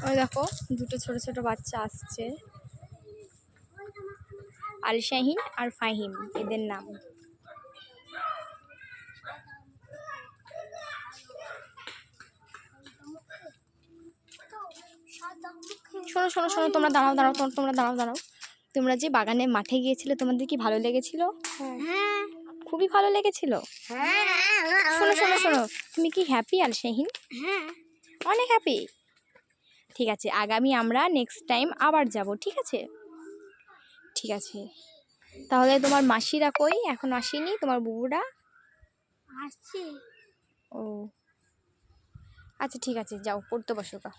ওই দেখো দুটো ছোট ছোট বাচ্চা আসছে, আল শাহিন আর ফাহিম এদের নাম। শোনো শোনো শোনো, তোমরা দাঁড়াও দাঁড়াও, তোমরা দাঁড়াও দাঁড়াও। তোমরা যে বাগানে মাঠে গিয়েছিলে, তোমাদের কি ভালো লেগেছিল? হ্যাঁ খুবই ভালো লেগেছিল। শোনো শোনো শোনো, তুমি কি হ্যাপি আল শাহিন? হ্যাঁ অনেক হ্যাপি। ঠিক আছে, আগামী আমরা নেক্সট টাইম আবার যাব, ঠিক আছে? ঠিক আছে, তাহলে তোমার মাসিরা কই? এখন আসেনি তোমার বুবুরা? আসছে। ও আচ্ছা ঠিক আছে, যাও পড়তে বসো গা।